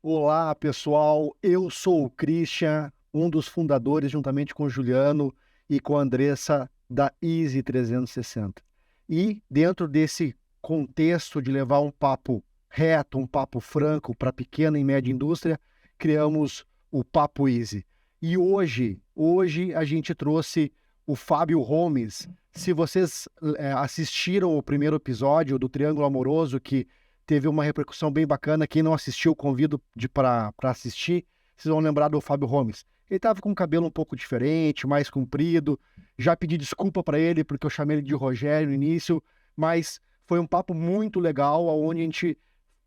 Olá, pessoal. Eu sou o Christian, um dos fundadores, juntamente com o Juliano e com a Andressa, da Easy 360. E dentro desse contexto de levar um papo reto, um papo franco para a pequena e média indústria, criamos o Papo Easy. E hoje a gente trouxe o Fábio Homes. Se vocês assistiram o primeiro episódio do Triângulo Amoroso, que teve uma repercussão bem bacana. Quem não assistiu, convido para assistir. Vocês vão lembrar do Fábio Homes. Ele estava com o cabelo um pouco diferente, mais comprido. Já pedi desculpa para ele, porque eu chamei ele de Rogério no início, mas foi um papo muito legal, onde a gente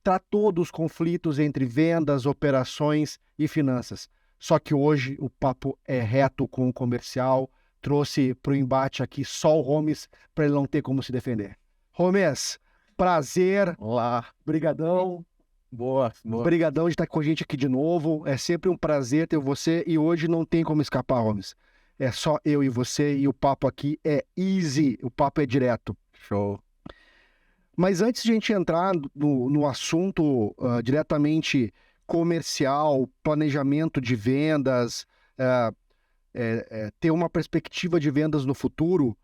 tratou dos conflitos entre vendas, operações e finanças. Só que hoje o papo é reto com o comercial. Trouxe para o embate aqui só o Homes, para ele não ter como se defender. Homes, prazer. Olá, Brigadão. boa. Brigadão de estar com a gente aqui de novo. É sempre um prazer ter você e hoje não tem como escapar, Holmes. É só eu e você e o papo aqui é easy, o papo é direto. Show. Mas antes de a gente entrar no assunto diretamente comercial, planejamento de vendas, ter uma perspectiva de vendas no futuro,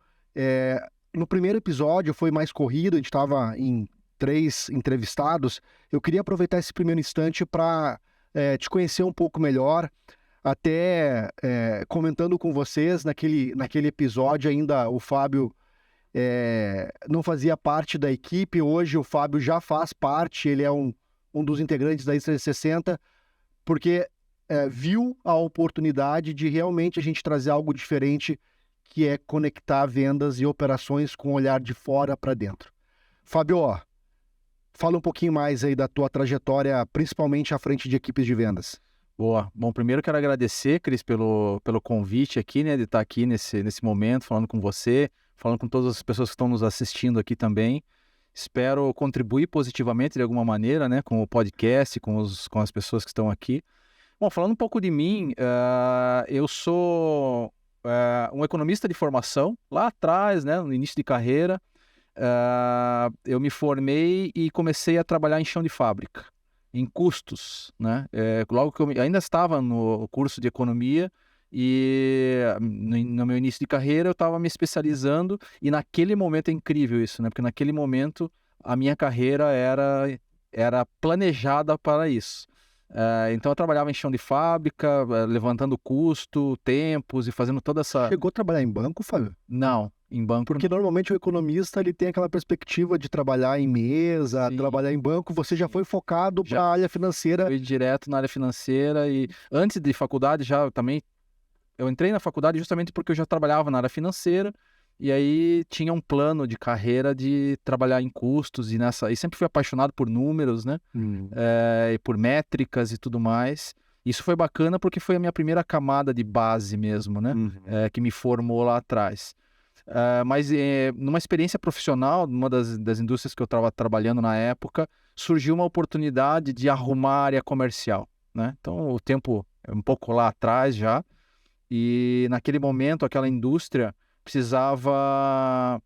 no primeiro episódio foi mais corrido, a gente estava em 3 entrevistados. Eu queria aproveitar esse primeiro instante para te conhecer um pouco melhor, até comentando com vocês, naquele episódio ainda o Fábio não fazia parte da equipe. Hoje o Fábio já faz parte, ele é um dos integrantes da 360, porque viu a oportunidade de realmente a gente trazer algo diferente, que é conectar vendas e operações com o olhar de fora para dentro. Fábio, fala um pouquinho mais aí da tua trajetória, principalmente à frente de equipes de vendas. Boa. Bom, primeiro quero agradecer, Cris, pelo convite aqui, né, de estar aqui nesse momento, falando com você, falando com todas as pessoas que estão nos assistindo aqui também. Espero contribuir positivamente de alguma maneira, né, com o podcast, com as pessoas que estão aqui. Bom, falando um pouco de mim, eu sou um economista de formação, lá atrás, né, no início de carreira. Eu me formei e comecei a trabalhar em chão de fábrica, em custos, né? Logo que eu ainda estava no curso de economia e no meu início de carreira eu estava me especializando, e naquele momento é incrível isso, né? Porque naquele momento a minha carreira era planejada para isso. Então eu trabalhava em chão de fábrica, levantando custo, tempos e fazendo toda essa... Chegou a trabalhar em banco, Fábio? Não, em banco. Porque normalmente o economista ele tem aquela perspectiva de trabalhar em mesa, Sim. Trabalhar em banco. Você já foi focado para a área financeira? Fui direto na área financeira, e antes de faculdade já também... Eu entrei na faculdade justamente porque eu já trabalhava na área financeira, e aí tinha um plano de carreira de trabalhar em custos, e sempre fui apaixonado por números, né? E por métricas e tudo mais. Isso foi bacana porque foi a minha primeira camada de base mesmo, né? Que me formou lá atrás. Mas numa experiência profissional, numa das indústrias que eu estava trabalhando na época, surgiu uma oportunidade de arrumar a área comercial, né? Então o tempo é um pouco lá atrás já, e naquele momento aquela indústria precisava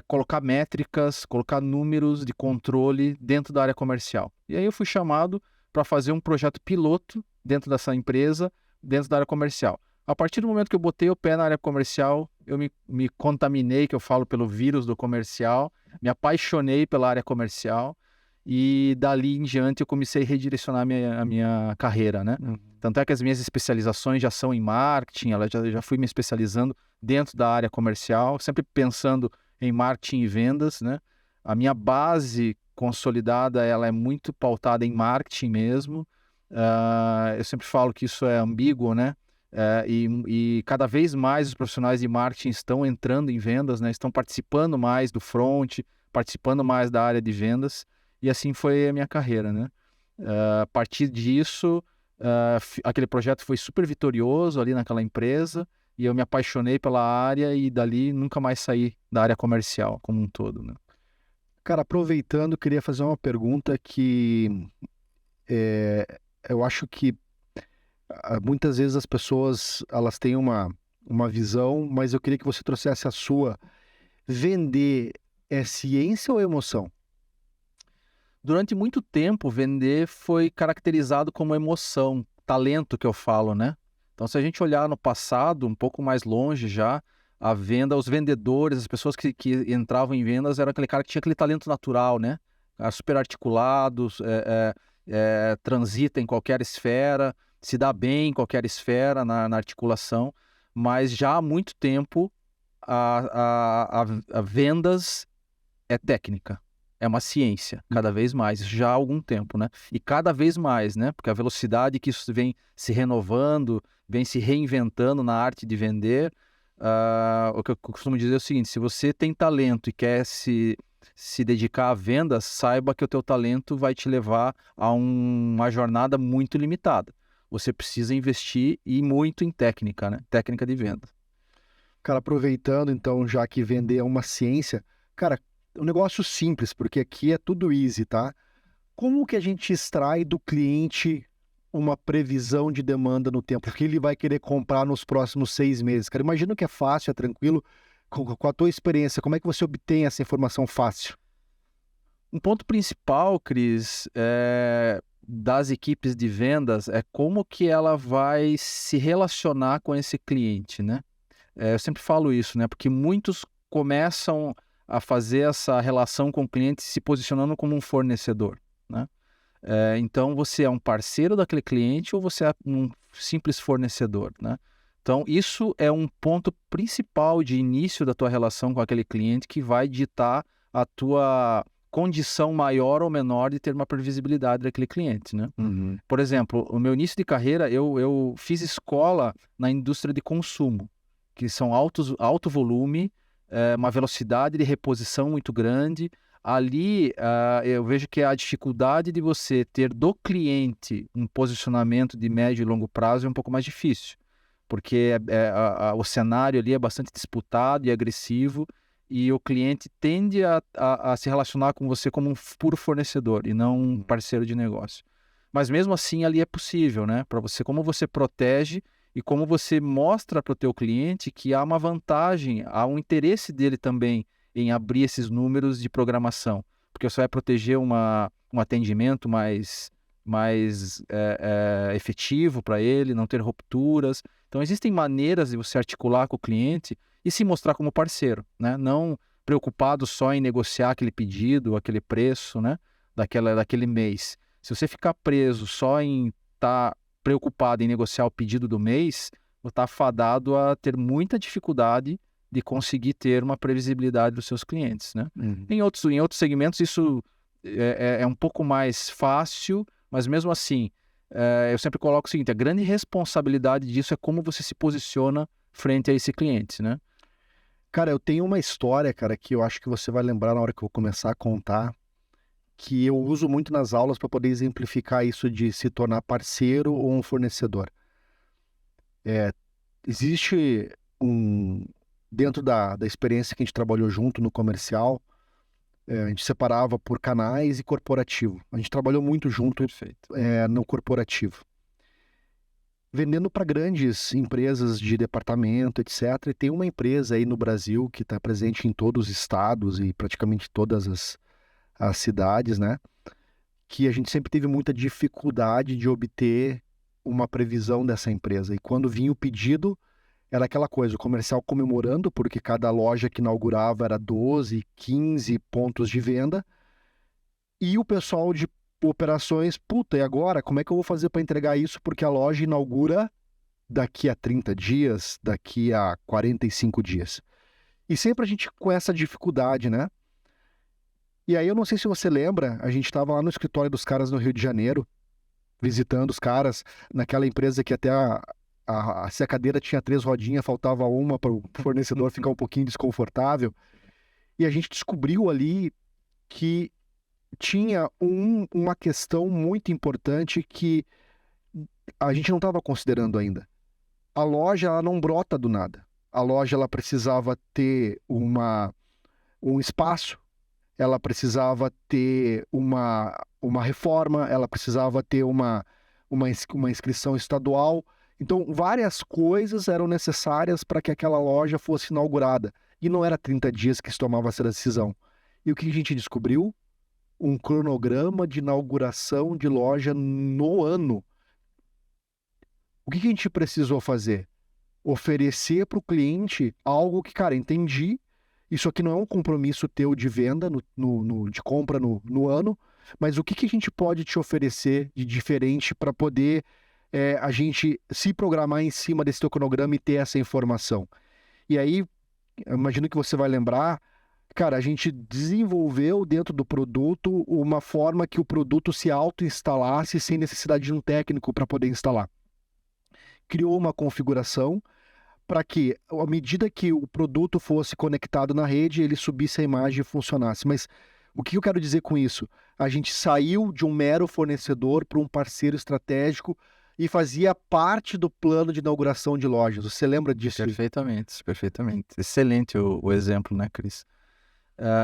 colocar métricas, colocar números de controle dentro da área comercial. E aí eu fui chamado para fazer um projeto piloto dentro dessa empresa, dentro da área comercial. A partir do momento que eu botei o pé na área comercial, eu me contaminei, que eu falo, pelo vírus do comercial, me apaixonei pela área comercial, e dali em diante eu comecei a redirecionar a minha carreira, né? Tanto é que as minhas especializações já são em marketing, já fui me especializando dentro da área comercial, sempre pensando em marketing e vendas, né? A minha base consolidada, ela é muito pautada em marketing mesmo. Eu sempre falo que isso é ambíguo, né? E cada vez mais os profissionais de marketing estão entrando em vendas, né? Estão participando mais do front, participando mais da área de vendas, e assim foi a minha carreira, né? A partir disso, aquele projeto foi super vitorioso ali naquela empresa, e eu me apaixonei pela área, e dali nunca mais saí da área comercial como um todo, né? Cara, aproveitando, queria fazer uma pergunta que eu acho que muitas vezes as pessoas elas têm uma visão, mas eu queria que você trouxesse a sua. Vender é ciência ou emoção? Durante muito tempo, vender foi caracterizado como emoção, talento que eu falo, né? Então, se a gente olhar no passado, um pouco mais longe já, a venda, os vendedores, as pessoas que entravam em vendas, era aquele cara que tinha aquele talento natural, né? Super articulados, transita em qualquer esfera, se dá bem em qualquer esfera na articulação, mas já há muito tempo a vendas é técnica. É uma ciência, cada vez mais, isso já há algum tempo, né? E cada vez mais, né? Porque a velocidade que isso vem se renovando, vem se reinventando na arte de vender. O que eu costumo dizer é o seguinte: se você tem talento e quer se dedicar a vendas, saiba que o teu talento vai te levar a uma jornada muito limitada. Você precisa investir e muito em técnica, né? Técnica de venda. Cara, aproveitando então, já que vender é uma ciência, cara, um negócio simples, porque aqui é tudo easy, tá? Como que a gente extrai do cliente uma previsão de demanda no tempo? O que ele vai querer comprar nos próximos 6 meses? Cara, imagino que é fácil, é tranquilo. Com a tua experiência, como é que você obtém essa informação fácil? Um ponto principal, Cris, das equipes de vendas é como que ela vai se relacionar com esse cliente, né? Eu sempre falo isso, né? Porque muitos começam a fazer essa relação com o cliente se posicionando como um fornecedor, né? Então, você é um parceiro daquele cliente ou você é um simples fornecedor, né? Então, isso é um ponto principal de início da tua relação com aquele cliente que vai ditar a tua condição maior ou menor de ter uma previsibilidade daquele cliente, né? Uhum. Por exemplo, o meu início de carreira, eu fiz escola na indústria de consumo, que são alto volume, uma velocidade de reposição muito grande. Ali, eu vejo que a dificuldade de você ter do cliente um posicionamento de médio e longo prazo é um pouco mais difícil, porque o cenário ali é bastante disputado e agressivo, e o cliente tende a se relacionar com você como um puro fornecedor e não um parceiro de negócio. Mas mesmo assim ali é possível, né? Para você, como você protege e como você mostra para o teu cliente que há uma vantagem, há um interesse dele também em abrir esses números de programação, porque você vai proteger um atendimento mais efetivo para ele, não ter rupturas. Então existem maneiras de você articular com o cliente e se mostrar como parceiro, né? Não preocupado só em negociar aquele pedido, aquele preço, né? Daquele mês. Se você ficar preso só em estar preocupado em negociar o pedido do mês, você está fadado a ter muita dificuldade de conseguir ter uma previsibilidade dos seus clientes, né? Uhum. Em outros segmentos isso é um pouco mais fácil, mas mesmo assim, eu sempre coloco o seguinte: a grande responsabilidade disso é como você se posiciona frente a esse cliente, né? Cara, eu tenho uma história, cara, que eu acho que você vai lembrar na hora que eu começar a contar, que eu uso muito nas aulas para poder exemplificar isso de se tornar parceiro ou um fornecedor. Existe dentro da experiência que a gente trabalhou junto no comercial, a gente separava por canais e corporativo. A gente trabalhou muito junto Perfeito. no corporativo, vendendo para grandes empresas de departamento, etc. E tem uma empresa aí no Brasil que está presente em todos os estados e praticamente todas as cidades, né? Que a gente sempre teve muita dificuldade de obter uma previsão dessa empresa. E quando vinha o pedido, era aquela coisa, o comercial comemorando, porque cada loja que inaugurava era 12, 15 pontos de venda, e o pessoal de operações, puta, e agora? Como é que eu vou fazer para entregar isso? Porque a loja inaugura daqui a 30 dias, daqui a 45 dias. E sempre a gente com essa dificuldade, né? E aí eu não sei se você lembra, a gente estava lá no escritório dos caras no Rio de Janeiro, visitando os caras, naquela empresa que até se a cadeira tinha 3 rodinhas, faltava uma para o fornecedor ficar um pouquinho desconfortável. E a gente descobriu ali que tinha uma questão muito importante que a gente não estava considerando ainda. A loja ela não brota do nada. A loja ela precisava ter um espaço, ela precisava ter uma reforma, ela precisava ter uma inscrição estadual. Então, várias coisas eram necessárias para que aquela loja fosse inaugurada. E não era 30 dias que se tomava essa decisão. E o que a gente descobriu? um cronograma de inauguração de loja no ano. O que a gente precisou fazer? Oferecer para o cliente algo que, cara, entendi, isso aqui não é um compromisso teu de venda, de compra no ano, mas o que a gente pode te oferecer de diferente para poder a gente se programar em cima desse teu cronograma e ter essa informação. E aí, eu imagino que você vai lembrar, cara, a gente desenvolveu dentro do produto uma forma que o produto se auto-instalasse sem necessidade de um técnico para poder instalar. Criou uma configuração para que, à medida que o produto fosse conectado na rede, ele subisse a imagem e funcionasse. Mas o que eu quero dizer com isso? A gente saiu de um mero fornecedor para um parceiro estratégico e fazia parte do plano de inauguração de lojas. Você lembra disso? Perfeitamente, perfeitamente. Excelente o exemplo, né, Cris?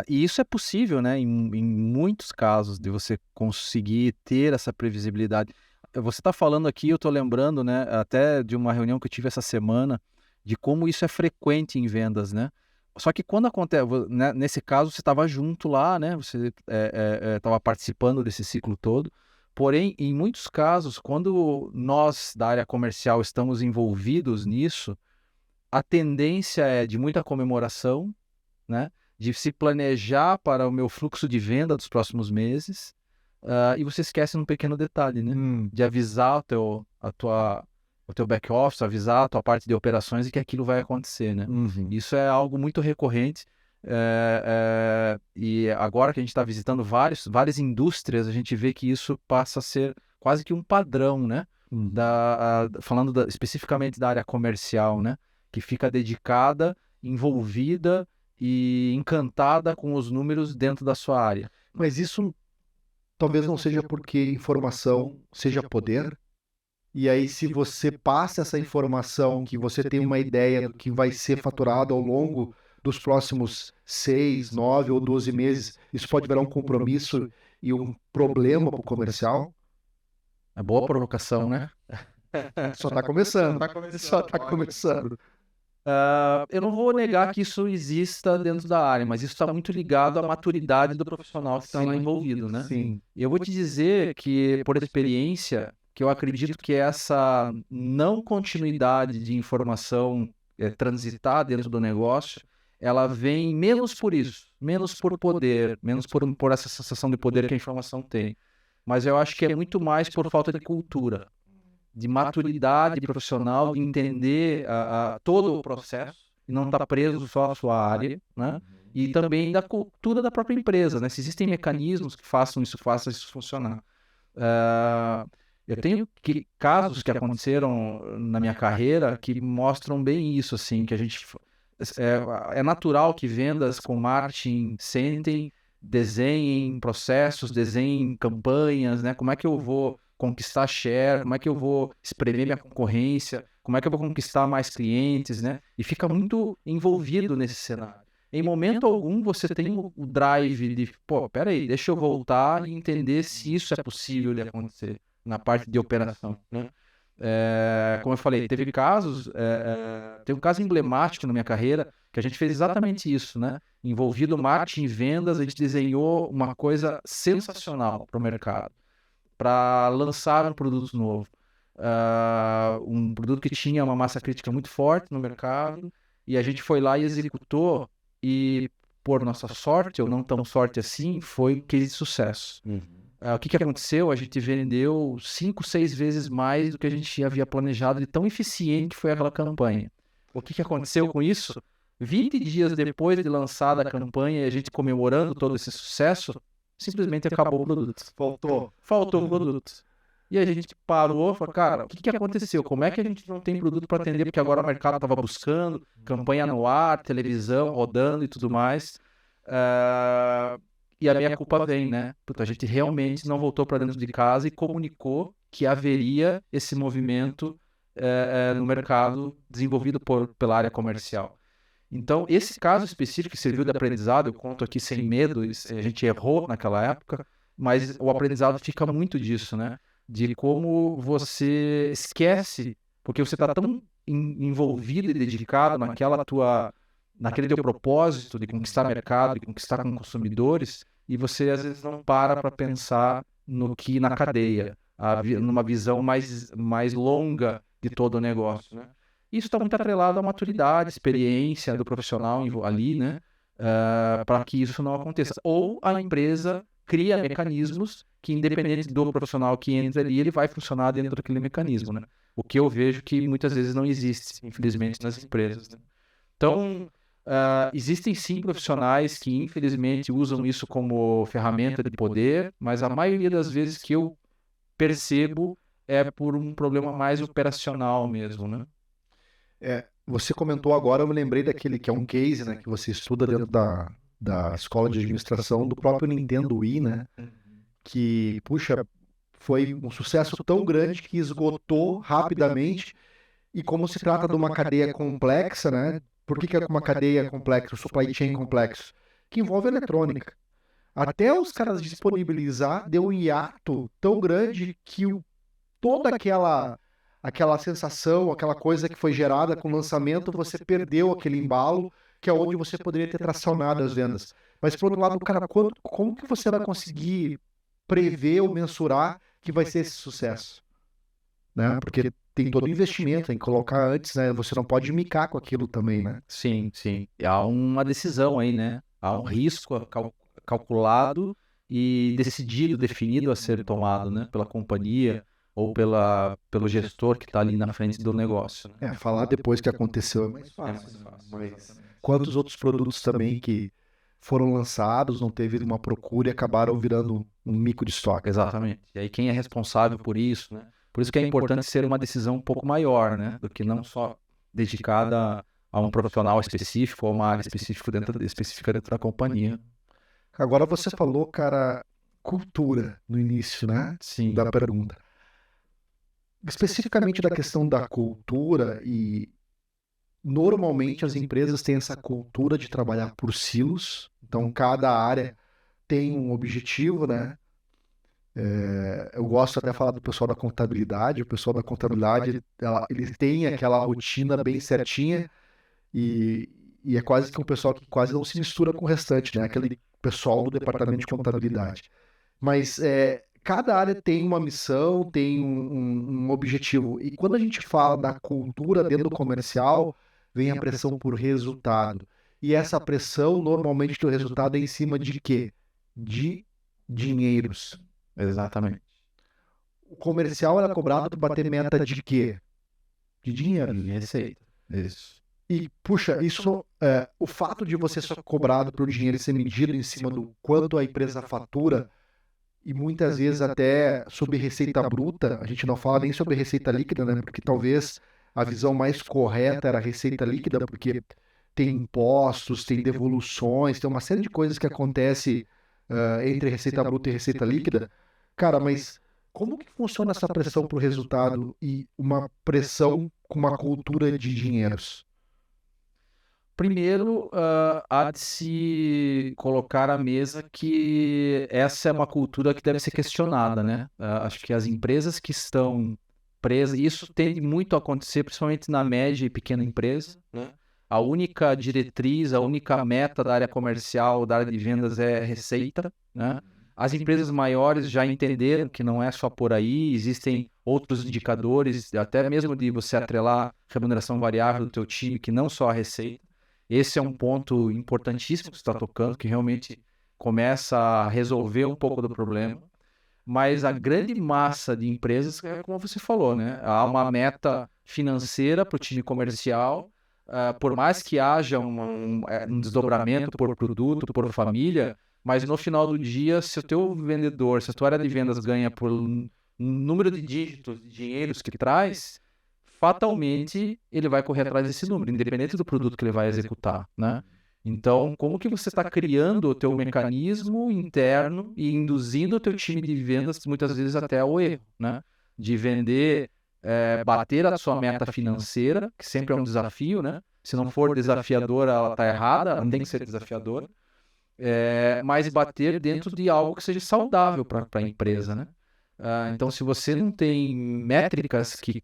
E isso é possível, né, em muitos casos, de você conseguir ter essa previsibilidade. Você está falando aqui, eu estou lembrando, né, até de uma reunião que eu tive essa semana, de como isso é frequente em vendas, né? Só que quando acontece, né, nesse caso você estava junto lá, né? Você estava participando desse ciclo todo. Porém, em muitos casos, quando nós da área comercial estamos envolvidos nisso, a tendência é de muita comemoração, né? De se planejar para o meu fluxo de venda dos próximos meses, e você esquece um pequeno detalhe, né? De avisar o teu back office, avisar a tua parte de operações e que aquilo vai acontecer, né? Isso é algo muito recorrente, e agora que a gente está visitando várias indústrias, a gente vê que isso passa a ser quase que um padrão, né? Falando especificamente da área comercial, né? Que fica dedicada, envolvida e encantada com os números dentro da sua área. Mas isso talvez não seja porque informação seja poder. E aí, se você passa essa informação, que você tem uma ideia do que vai ser faturado ao longo dos próximos 6, 9 ou 12 meses, isso pode virar um compromisso e um problema para o comercial? É boa provocação, né? Só está começando. Só está começando. Eu não vou negar que isso exista dentro da área, mas isso está muito ligado à maturidade do profissional que está lá envolvido, né? Sim. E eu vou te dizer que, por experiência, que eu acredito que essa não continuidade de informação transitar dentro do negócio, ela vem menos por isso, menos por poder, menos por essa sensação de poder que a informação tem. Mas eu acho que é muito mais por falta de cultura, de maturidade profissional, de entender todo o processo e não estar preso só à sua área, né? E também da cultura da própria empresa, né? Se existem mecanismos que façam isso funcionar. Eu tenho casos que aconteceram na minha carreira que mostram bem isso, assim, que a gente... É natural que vendas com marketing sentem, desenhem processos, desenhem campanhas, né? Como é que eu vou conquistar share, como é que eu vou espremer minha concorrência, como é que eu vou conquistar mais clientes, né? E fica muito envolvido nesse cenário. Em momento algum você tem o drive de, peraí, deixa eu voltar e entender se isso é possível de acontecer na parte de operação, né? Como eu falei, teve casos, tem um caso emblemático na minha carreira que a gente fez exatamente isso, né? Envolvido marketing e vendas, a gente desenhou uma coisa sensacional para o mercado, para lançar um produto novo. Um produto que tinha uma massa crítica muito forte no mercado, e a gente foi lá e executou, e por nossa sorte, ou não tão sorte assim, foi um case de sucesso. O que aconteceu? A gente vendeu 5, 6 vezes mais do que a gente havia planejado, de tão eficiente que foi aquela campanha. O que aconteceu com isso? 20 dias depois de lançada a campanha e a gente comemorando todo esse sucesso, simplesmente acabou o produto. Faltou o produto. E a gente parou e falou, cara, o que aconteceu? Como é que a gente não tem produto para atender? Porque agora o mercado estava buscando, campanha no ar, televisão rodando e tudo mais. E a minha culpa vem, né? Porque a gente realmente não voltou para dentro de casa e comunicou que haveria esse movimento no mercado desenvolvido pela área comercial. Então, esse caso específico que serviu de aprendizado, eu conto aqui sem medo, a gente errou naquela época, mas o aprendizado fica muito disso, né? De como você esquece, porque você está tão envolvido e dedicado naquele teu propósito de conquistar mercado, de conquistar com consumidores, e você às vezes não para pensar no que na cadeia, numa visão mais longa de todo o negócio, né? Isso está muito atrelado à maturidade, experiência do profissional ali, né? Para que isso não aconteça. Ou a empresa cria mecanismos que, independente do profissional que entra ali, ele vai funcionar dentro daquele mecanismo, né? O que eu vejo que muitas vezes não existe, infelizmente, nas empresas, né? Então, existem sim profissionais que, infelizmente, usam isso como ferramenta de poder, mas a maioria das vezes que eu percebo é por um problema mais operacional mesmo, né? Você comentou agora, eu me lembrei daquele que é um case, né, que você estuda dentro da escola de administração do próprio Nintendo Wii, né, que, puxa, foi um sucesso tão grande que esgotou rapidamente, e como se trata de uma cadeia complexa, né, por que que é uma cadeia complexa, um supply chain complexo? Que envolve eletrônica. Até os caras disponibilizar, deu um hiato tão grande que toda aquela sensação, aquela coisa que foi gerada com o lançamento, você perdeu aquele embalo, que é onde você poderia ter tracionado as vendas. Mas, por outro lado, cara, como que você vai conseguir prever ou mensurar que vai ser esse sucesso? Né? Porque tem todo o investimento, tem que colocar antes, né? Você não pode micar com aquilo também, né? Sim, sim. Há uma decisão aí, né? Há um risco calculado e decidido, definido a ser tomado, né? Pela companhia ou pelo gestor que está ali na frente do negócio, né? Falar depois que aconteceu é mais fácil. Mas quantos outros produtos também que foram lançados, não teve uma procura e acabaram virando um mico de estoque. Exatamente. E aí quem é responsável por isso, né? Por isso que é importante ser uma decisão um pouco maior, né? Do que não só dedicada a um profissional específico ou uma área específica dentro da companhia. Agora você falou, cara, cultura no início, né? Sim. Da pergunta. Especificamente da questão da cultura, e normalmente as empresas têm essa cultura de trabalhar por silos, então cada área tem um objetivo, né? Eu gosto até de falar do pessoal da contabilidade. O pessoal da contabilidade, eles têm aquela rotina bem certinha, e, e é quase que um pessoal que quase não se mistura com o restante, né? Aquele pessoal do departamento de contabilidade. Mas cada área tem uma missão, tem um objetivo. E quando a gente fala da cultura dentro do comercial, vem a pressão por resultado. E essa pressão, normalmente, o resultado é em cima de quê? De dinheiros. Exatamente. O comercial era cobrado para bater meta de quê? De dinheiro. Receita. Isso. E, puxa, o fato de você ser cobrado por dinheiro e ser medido em cima do quanto a empresa fatura, e muitas vezes até sobre receita bruta, a gente não fala nem sobre receita líquida, né? Porque talvez a visão mais correta era a receita líquida, porque tem impostos, tem devoluções, tem uma série de coisas que acontece entre receita bruta e receita líquida. Cara, mas como que funciona essa pressão para o resultado e uma pressão com uma cultura de dinheiros? Primeiro, há de se colocar à mesa que essa é uma cultura que deve ser questionada, né? Acho que as empresas que estão presas, isso tende muito a acontecer, principalmente na média e pequena empresa, né? A única diretriz, a única meta da área comercial, da área de vendas é receita, né? As empresas maiores já entenderam que não é só por aí, existem outros indicadores, até mesmo de você atrelar a remuneração variável do teu time, que não só a receita. Esse é um ponto importantíssimo que você está tocando, que realmente começa a resolver um pouco do problema. Mas a grande massa de empresas, é como você falou, né? Há uma meta financeira para o time comercial, por mais que haja um desdobramento por produto, por família, mas no final do dia, se o teu vendedor, se a tua área de vendas ganha por número de dígitos de dinheiros que traz, fatalmente ele vai correr atrás desse número, independente do produto que ele vai executar, né? Então, como que você está criando o teu mecanismo interno e induzindo o teu time de vendas, muitas vezes até ao erro, né? De vender, bater a sua meta financeira, que sempre é um desafio, né? Se não for desafiadora, ela está errada, ela tem que ser desafiadora, mas bater dentro de algo que seja saudável para a empresa, né? Então, se você não tem métricas que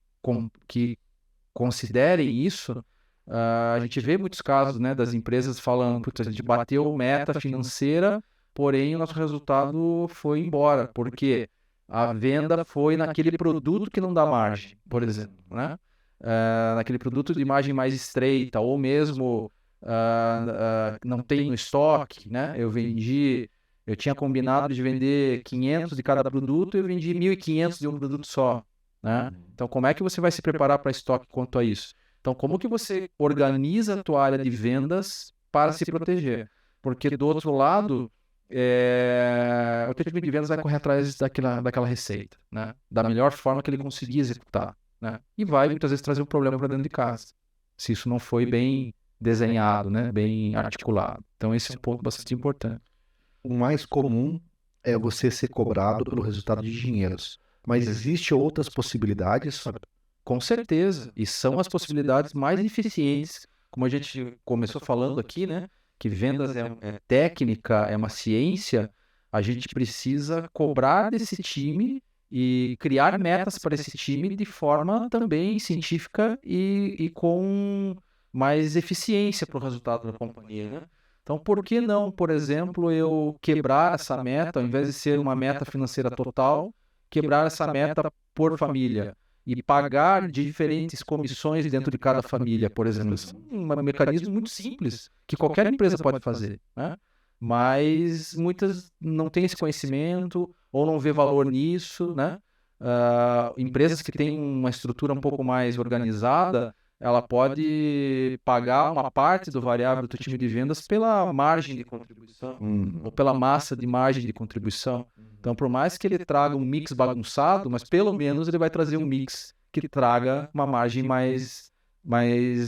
considerem isso, a gente vê muitos casos, né, das empresas falando, putz, a gente bateu meta financeira, porém o nosso resultado foi embora, porque a venda foi naquele produto que não dá margem, por exemplo, né? Naquele produto de margem mais estreita, ou mesmo não tem no estoque, né? Eu tinha combinado de vender 500 de cada produto e eu vendi 1.500 de um produto só, né? Então, como é que você vai se preparar para estoque quanto a isso? Então, como que você organiza a tua área de vendas para se proteger? Porque do outro lado, o teu time de vendas vai correr atrás daquela receita, né? Da melhor forma que ele conseguir executar, né? E vai muitas vezes trazer um problema para dentro de casa, se isso não foi bem desenhado, né? Bem articulado. Então, esse é um ponto bastante importante. O mais comum é você ser cobrado pelo resultado de dinheiros. Mas existe outras possibilidades, Fábio? Com certeza, e são as possibilidades mais eficientes, como a gente começou falando aqui, né? Que vendas é técnica, é uma ciência, a gente precisa cobrar desse time e criar metas para esse time de forma também científica e com mais eficiência para o resultado da companhia, né? Então, por que não, por exemplo, eu quebrar essa meta, ao invés de ser uma meta financeira total, quebrar essa meta por família? E pagar diferentes comissões dentro de cada família, por exemplo. Isso é um mecanismo muito simples, que qualquer empresa pode fazer, né? Mas muitas não têm esse conhecimento ou não vê valor nisso, né? Empresas que têm uma estrutura um pouco mais organizada, ela pode pagar uma parte do variável do time de vendas pela margem de contribuição ou pela massa de margem de contribuição. Então, por mais que ele traga um mix bagunçado, mas pelo menos ele vai trazer um mix que traga uma margem mais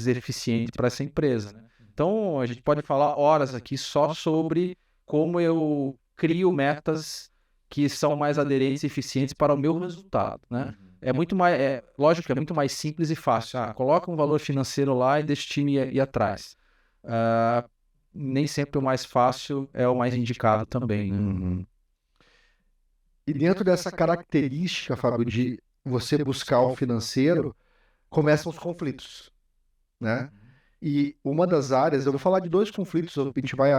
eficiente para essa empresa, né? Então, a gente pode falar horas aqui só sobre como eu crio metas que são mais aderentes e eficientes para o meu resultado, né? Lógico que é muito mais simples e fácil. Coloca um valor financeiro lá e deixa o time ir atrás. Nem sempre o mais fácil é o mais indicado também, né? E dentro dessa característica, Fábio, de você buscar o financeiro, começam os conflitos, né? E uma das áreas, eu vou falar de dois conflitos, a gente vai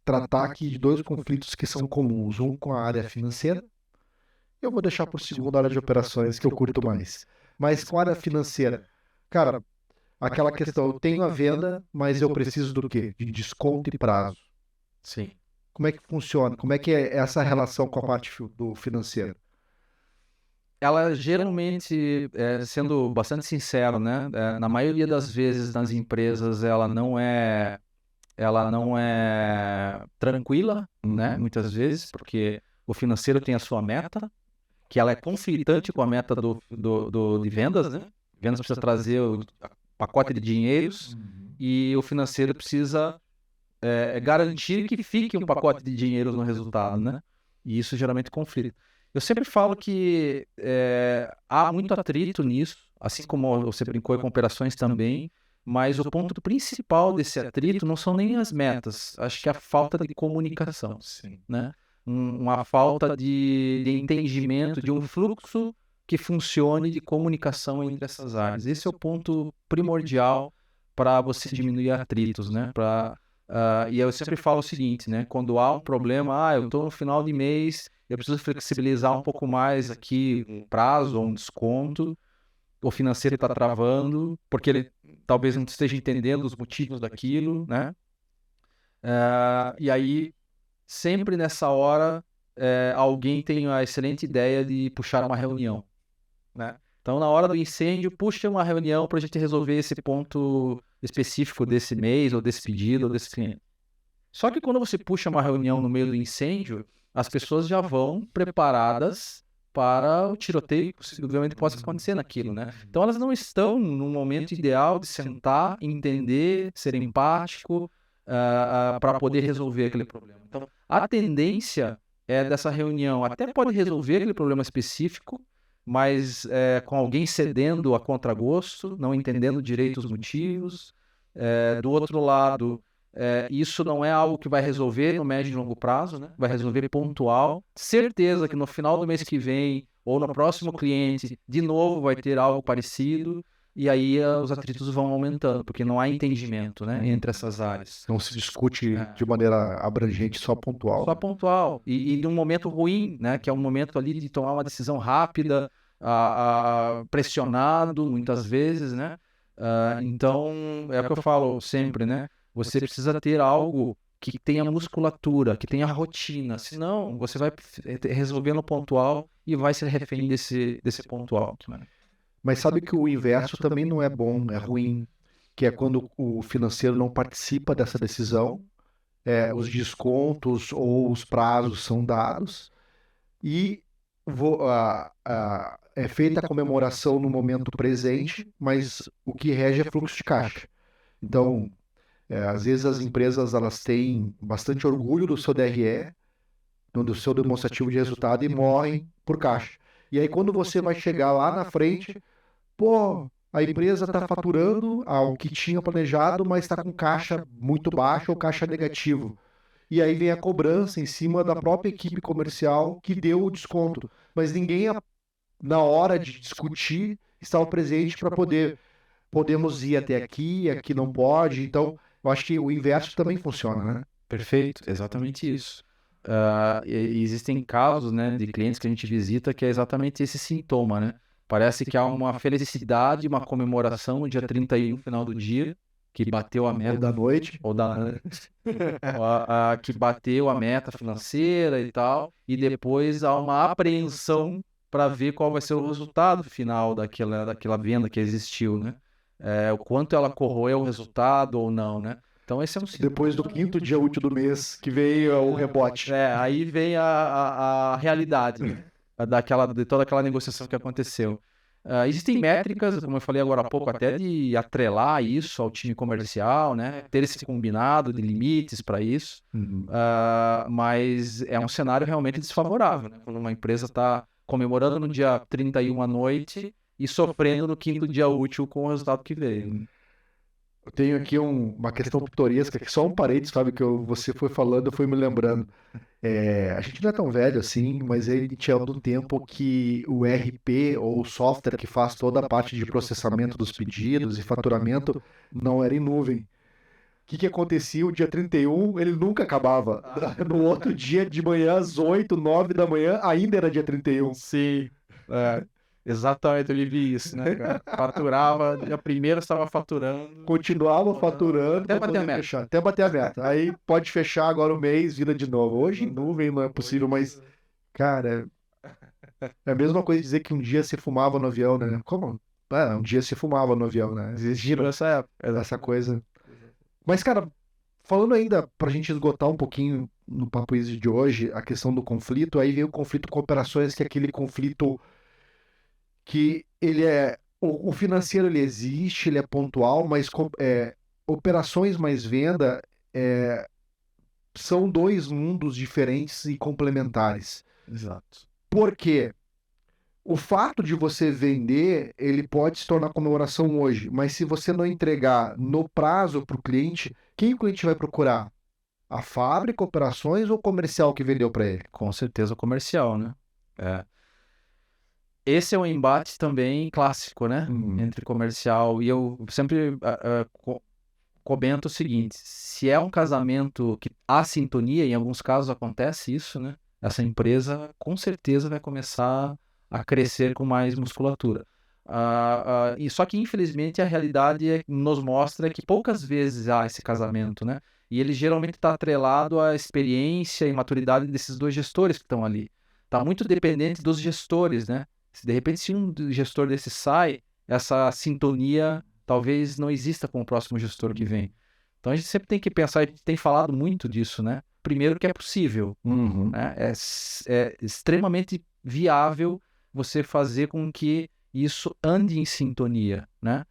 tratar aqui de dois conflitos que são comuns, um com a área financeira, eu vou deixar por segundo a área de operações, que eu curto mais. Mas com a área financeira, cara, aquela questão, eu tenho a venda, mas eu preciso do quê? De desconto e prazo. Sim. Como é que funciona? Como é que é essa relação com a parte do financeiro? Ela geralmente, sendo bastante sincero, né? Na maioria das vezes nas empresas ela não é tranquila, né? Muitas vezes, porque o financeiro tem a sua meta, que ela é conflitante com a meta de vendas, né? Vendas precisa trazer o pacote de dinheiros e o financeiro precisa garantir que fique um pacote de dinheiro no resultado, né? E isso geralmente conflita. Eu sempre falo que há muito atrito nisso, assim como você brincou com operações também, mas o ponto principal desse atrito não são nem as metas, acho que é a falta de comunicação, né? Uma falta de entendimento, de um fluxo que funcione de comunicação entre essas áreas. Esse é o ponto primordial para você diminuir atritos, né? E eu sempre falo o seguinte, né? Quando há um problema, eu estou no final de mês, eu preciso flexibilizar um pouco mais aqui um prazo ou um desconto, o financeiro está travando, porque ele talvez não esteja entendendo os motivos daquilo, né? E aí, sempre nessa hora, alguém tem a excelente ideia de puxar uma reunião, né? Então, na hora do incêndio, puxa uma reunião para a gente resolver esse ponto específico desse mês, ou desse pedido, ou desse cliente. Só que quando você puxa uma reunião no meio do incêndio, as pessoas já vão preparadas para o tiroteio que possivelmente possa acontecer naquilo, né? Então, elas não estão no momento ideal de sentar, entender, ser empático, para poder resolver aquele problema. Então, a tendência dessa reunião até pode resolver aquele problema específico, mas com alguém cedendo a contragosto, não entendendo direito os motivos. Do outro lado, isso não é algo que vai resolver no médio e longo prazo, né? Vai resolver pontual. Certeza que no final do mês que vem, ou no próximo cliente, de novo vai ter algo parecido. e aí os atritos vão aumentando, porque não há entendimento, né, entre essas áreas. Não se discute de maneira abrangente, só pontual. Só pontual. E de um momento ruim, né, que é um momento ali de tomar uma decisão rápida, pressionado muitas vezes, né? Então, é o que eu falo sempre, né? Você precisa ter algo que tenha musculatura, que tenha rotina, senão você vai resolver no pontual e vai ser refém desse pontual. Né? Mas sabe que o inverso também não é bom, é ruim, que é quando o financeiro não participa dessa decisão, os descontos ou os prazos são dados e é feita a comemoração no momento presente, mas o que rege é fluxo de caixa. Então, às vezes as empresas elas têm bastante orgulho do seu DRE, do seu demonstrativo de resultado e morrem por caixa. E aí quando você vai chegar lá na frente, pô, a empresa está faturando ao que tinha planejado, mas está com caixa muito baixo ou caixa negativo. E aí vem a cobrança em cima da própria equipe comercial que deu o desconto. Mas ninguém, na hora de discutir, estava presente para podemos ir até aqui, aqui não pode. Então, eu acho que o inverso também funciona, né? Perfeito, exatamente isso. E existem casos, né, de clientes que a gente visita que é exatamente esse sintoma, né? Parece que há uma felicidade, uma comemoração no dia 31, final do dia, que bateu a meta. Ou da noite. Ou da noite. Que bateu a meta financeira e tal, e depois há uma apreensão para ver qual vai ser o resultado final daquela venda que existiu, né? O quanto ela corroeu o resultado ou não, né? Então esse é um sintoma. Depois do 5º dia útil do mês, que veio o rebote. Aí vem a realidade, né? De toda aquela negociação que aconteceu. Existem métricas, como eu falei agora há pouco, até de atrelar isso ao time comercial, né? Ter esse combinado de limites para isso, mas é um cenário realmente desfavorável, né? Quando uma empresa está comemorando no dia 31 à noite e sofrendo no 5º dia útil com o resultado que veio. Eu tenho aqui uma questão pitoresca, que só um parênteses, sabe, que você foi falando, eu fui me lembrando. A gente não é tão velho assim, mas ele tinha do tempo que o ERP ou o software que faz toda a parte de processamento dos pedidos e faturamento não era em nuvem. O que acontecia? O dia 31, ele nunca acabava. No outro dia, de manhã, às 8, 9 da manhã, ainda era dia 31. Sim, exatamente, eu vi isso, né, cara? Faturava, dia primeiro estava faturando. Continuava faturando até bater a meta. Fechar, até bater a meta. Aí pode fechar agora o mês, vira de novo. Hoje em nuvem não é possível, mas, cara, é a mesma coisa dizer que um dia se fumava no avião, né? Como? Um dia se fumava no avião, né? Existia essa coisa. Mas, cara, falando ainda pra gente esgotar um pouquinho no Papo Easy de hoje, a questão do conflito, aí vem o conflito com operações, que é aquele conflito que ele o financeiro ele existe, ele é pontual, mas operações mais venda são dois mundos diferentes e complementares. Exato. Por quê? O fato de você vender, ele pode se tornar comemoração hoje, mas se você não entregar no prazo para o cliente, quem o cliente vai procurar? A fábrica, operações ou o comercial que vendeu para ele? Com certeza o comercial, né? Esse é um embate também clássico, né? Entre comercial e eu sempre comento o seguinte: se é um casamento que há sintonia, em alguns casos acontece isso, né? Essa empresa com certeza vai começar a crescer com mais musculatura. E só que infelizmente a realidade nos mostra que poucas vezes há esse casamento, né? E ele geralmente está atrelado à experiência e maturidade desses dois gestores que estão ali. Está muito dependente dos gestores, né? Se de repente um gestor desse sai, essa sintonia talvez não exista com o próximo gestor que vem. Então a gente sempre tem que pensar, a gente tem falado muito disso, né? Primeiro que é possível, né? É extremamente viável você fazer com que isso ande em sintonia, né?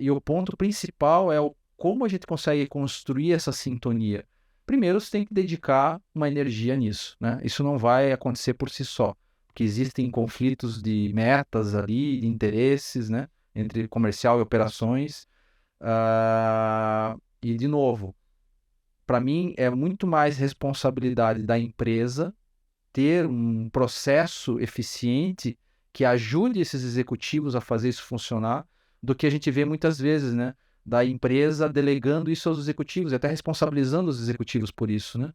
E o ponto principal é como a gente consegue construir essa sintonia. Primeiro você tem que dedicar uma energia nisso, né? Isso não vai acontecer por si só, porque existem conflitos de metas ali, de interesses, né? Entre comercial e operações. E, de novo, para mim é muito mais responsabilidade da empresa ter um processo eficiente que ajude esses executivos a fazer isso funcionar, do que a gente vê muitas vezes, né? Da empresa delegando isso aos executivos, e até responsabilizando os executivos por isso, né?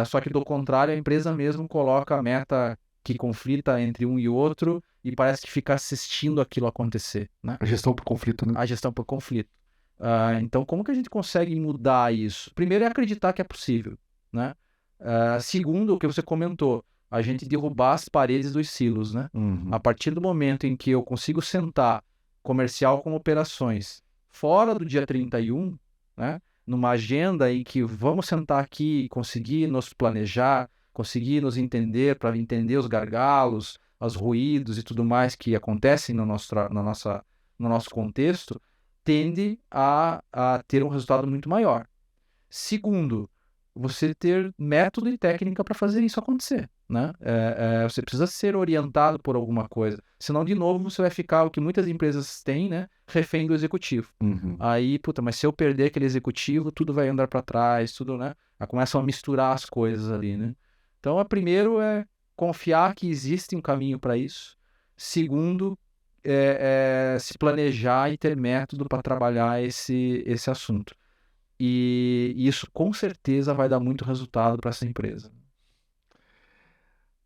Só que do contrário, a empresa mesmo coloca a meta que conflita entre um e outro e parece que fica assistindo aquilo acontecer, né? A gestão por conflito, né? A gestão por conflito. Então, como que a gente consegue mudar isso? Primeiro é acreditar que é possível, né? Segundo, o que você comentou, a gente derrubar as paredes dos silos, né? A partir do momento em que eu consigo sentar comercial com operações fora do dia 31, né? Numa agenda em que vamos sentar aqui e conseguir nos planejar, conseguir nos entender para entender os gargalos, os ruídos e tudo mais que acontecem no nosso contexto, tende a ter um resultado muito maior. Segundo, você ter método e técnica para fazer isso acontecer, né? Você precisa ser orientado por alguma coisa, senão, de novo, você vai ficar, o que muitas empresas têm, né? Refém do executivo. Aí, puta, mas se eu perder aquele executivo, tudo vai andar para trás, tudo, né? Aí começam a misturar as coisas ali, né? Então, primeiro é confiar que existe um caminho para isso. Segundo, se planejar e ter método para trabalhar esse assunto. E isso com certeza vai dar muito resultado para essa empresa.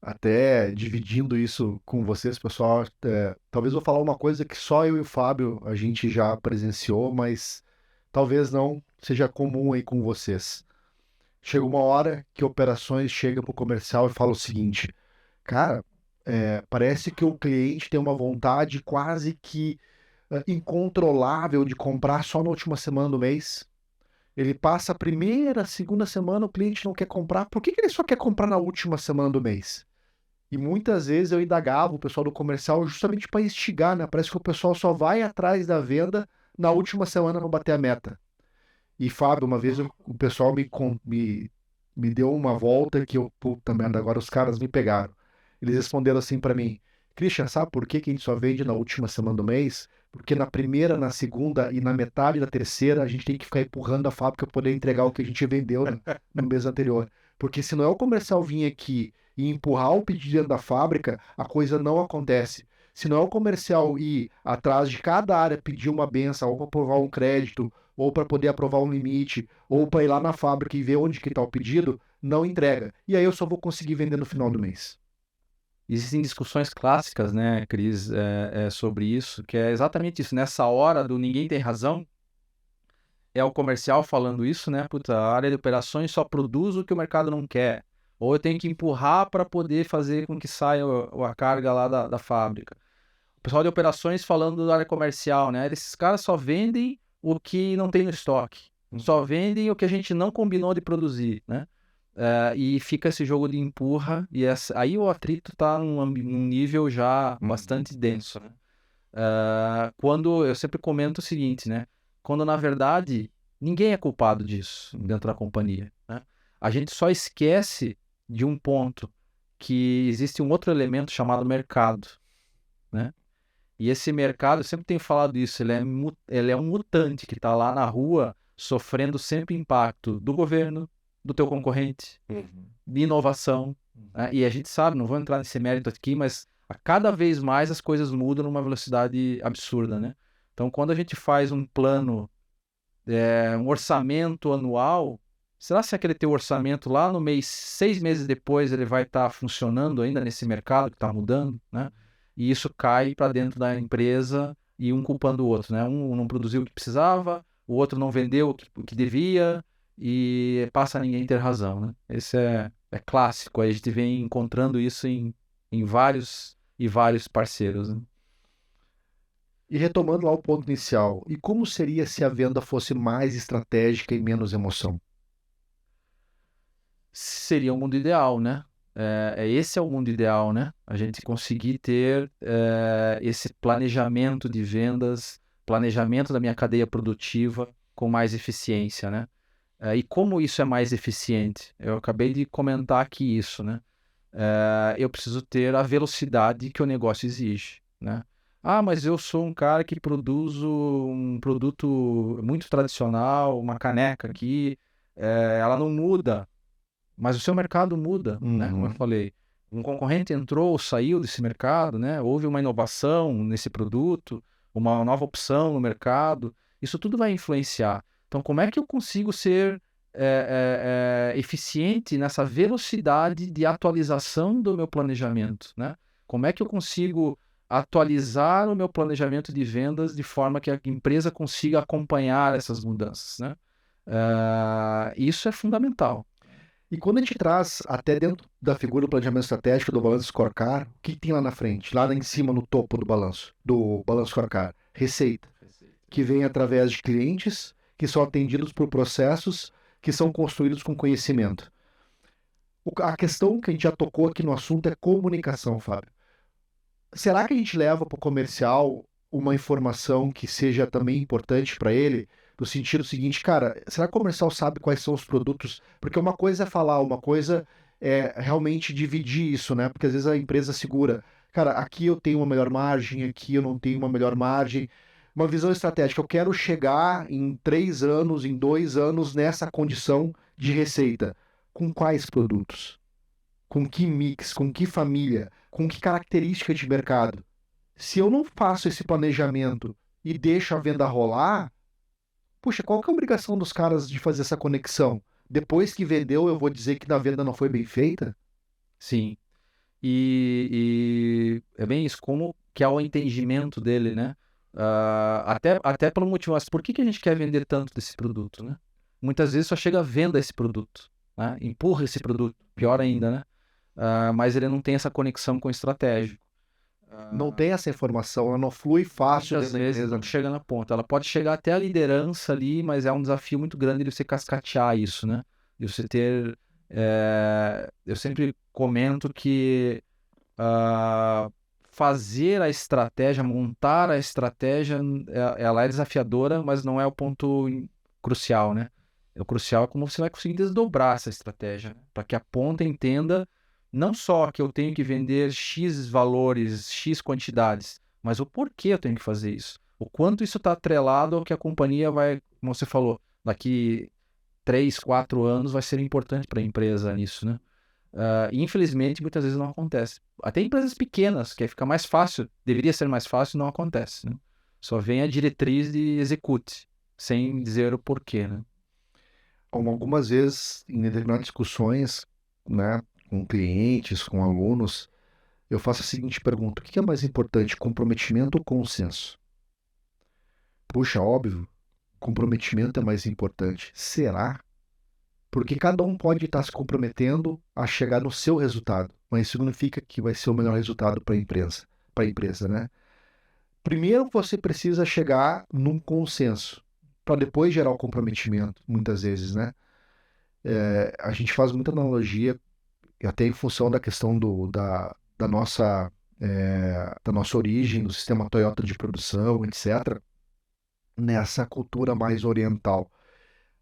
Até dividindo isso com vocês, pessoal, talvez eu vou falar uma coisa que só eu e o Fábio a gente já presenciou, mas talvez não seja comum aí com vocês. Chega uma hora que operações chegam para o comercial e fala o seguinte, cara, parece que o cliente tem uma vontade quase que incontrolável de comprar só na última semana do mês. Ele passa a primeira, segunda semana, o cliente não quer comprar. Por que ele só quer comprar na última semana do mês? E muitas vezes eu indagava o pessoal do comercial justamente para instigar, né? Parece que o pessoal só vai atrás da venda na última semana para bater a meta. E, Fábio, uma vez o pessoal me deu uma volta que eu, puta merda, agora os caras me pegaram. Eles responderam assim para mim, Christian, sabe por que que a gente só vende na última semana do mês? Porque na primeira, na segunda e na metade da terceira a gente tem que ficar empurrando a fábrica para poder entregar o que a gente vendeu no mês anterior. Porque se não é o comercial vir aqui e empurrar o pedido dentro da fábrica, a coisa não acontece. Se não é o comercial ir atrás de cada área pedir uma benção ou para aprovar um crédito ou para poder aprovar um limite, ou para ir lá na fábrica e ver onde que está o pedido, não entrega. E aí eu só vou conseguir vender no final do mês. Existem discussões clássicas, né, Cris, sobre isso, que é exatamente isso. Nessa hora do ninguém tem razão, é o comercial falando isso, né? Puta, a área de operações só produz o que o mercado não quer. Ou eu tenho que empurrar para poder fazer com que saia a carga lá da fábrica. O pessoal de operações falando da área comercial, né? Esses caras só vendem o que não tem no estoque. Só vendem o que a gente não combinou de produzir, né? E fica esse jogo de empurra, e aí o atrito está num nível já bastante denso, né? Quando eu sempre comento o seguinte, né? Quando na verdade ninguém é culpado disso dentro da companhia, né? A gente só esquece de um ponto, que existe um outro elemento chamado mercado, né? E esse mercado, eu sempre tenho falado isso, ele é um mutante que está lá na rua sofrendo sempre impacto do governo, do teu concorrente, de inovação, né? E a gente sabe, não vou entrar nesse mérito aqui, mas a cada vez mais as coisas mudam numa velocidade absurda, né? Então, quando a gente faz um plano, um orçamento anual, será que aquele teu orçamento lá no mês, 6 meses depois, ele vai estar funcionando ainda nesse mercado que está mudando, né? E isso cai para dentro da empresa e um culpando o outro, né? Um não produziu o que precisava, o outro não vendeu o que devia e passa a ninguém ter razão, né? Esse é clássico, a gente vem encontrando isso em vários e vários parceiros, né? E retomando lá o ponto inicial, e como seria se a venda fosse mais estratégica e menos emoção? Seria o mundo ideal, né? Esse é o mundo ideal, né? A gente conseguir ter esse planejamento de vendas, planejamento da minha cadeia produtiva com mais eficiência, né? E como isso é mais eficiente? Eu acabei de comentar aqui isso, né? Eu preciso ter a velocidade que o negócio exige, né? Ah, mas eu sou um cara que produz um produto muito tradicional, uma caneca aqui, ela não muda. Mas o seu mercado muda, né? Como eu falei. um concorrente entrou ou saiu desse mercado, né? Houve uma inovação nesse produto, uma nova opção no mercado, isso tudo vai influenciar. Então, como é que eu consigo ser eficiente nessa velocidade de atualização do meu planejamento, né? Como é que eu consigo atualizar o meu planejamento de vendas de forma que a empresa consiga acompanhar essas mudanças, né? Isso é fundamental. E quando a gente traz até dentro da figura do planejamento estratégico do balanço scorecard, o que tem lá na frente, lá em cima no topo do balanço scorecard? Receita, que vem através de clientes que são atendidos por processos que são construídos com conhecimento. A questão que a gente já tocou aqui no assunto é comunicação, Fábio. Será que a gente leva para o comercial uma informação que seja também importante para ele? No sentido seguinte, cara, será que o comercial sabe quais são os produtos? Porque uma coisa é falar, uma coisa é realmente dividir isso, né? Porque às vezes a empresa segura, cara, aqui eu tenho uma melhor margem, aqui eu não tenho uma melhor margem. Uma visão estratégica, eu quero chegar em 3 anos, em 2 anos, nessa condição de receita. Com quais produtos? Com que mix? Com que família? Com que característica de mercado? Se eu não faço esse planejamento e deixo a venda rolar, puxa, qual que é a obrigação dos caras de fazer essa conexão? Depois que vendeu, eu vou dizer que na venda não foi bem feita? Sim. E é bem isso, como que é o entendimento dele, né? Até pelo motivo, mas por que a gente quer vender tanto desse produto, né? Muitas vezes só chega a venda esse produto, né? Empurra esse produto, pior ainda, né? Mas ele não tem essa conexão com o estratégico. Não tem essa informação, ela não flui fácil Muitas dentro da vezes empresa. não chega na ponta. Ela pode chegar até a liderança ali, mas é um desafio muito grande de você cascatear isso, né? De você ter... eu sempre comento que fazer a estratégia, montar a estratégia, ela é desafiadora, mas não é o ponto crucial, né? O crucial é como você vai conseguir desdobrar essa estratégia, né? Para que a ponta entenda não só que eu tenho que vender X valores, X quantidades, mas o porquê eu tenho que fazer isso. O quanto isso está atrelado ao que a companhia vai, como você falou, daqui 3, 4 anos vai ser importante para a empresa nisso, né? Infelizmente, muitas vezes não acontece. Até empresas pequenas, que aí fica mais fácil, deveria ser mais fácil, não acontece, né? Só vem a diretriz de execute, sem dizer o porquê, né? Algumas vezes, em determinadas discussões, né, com clientes, com alunos, eu faço a seguinte pergunta: o que é mais importante, comprometimento ou consenso? Puxa, óbvio, comprometimento é mais importante. Será? Porque cada um pode estar se comprometendo a chegar no seu resultado, mas isso significa que vai ser o melhor resultado para a empresa, né? Primeiro você precisa chegar num consenso, para depois gerar o comprometimento, muitas vezes, né? A gente faz muita analogia, e até em função da questão da nossa origem, do sistema Toyota de produção, etc., nessa cultura mais oriental.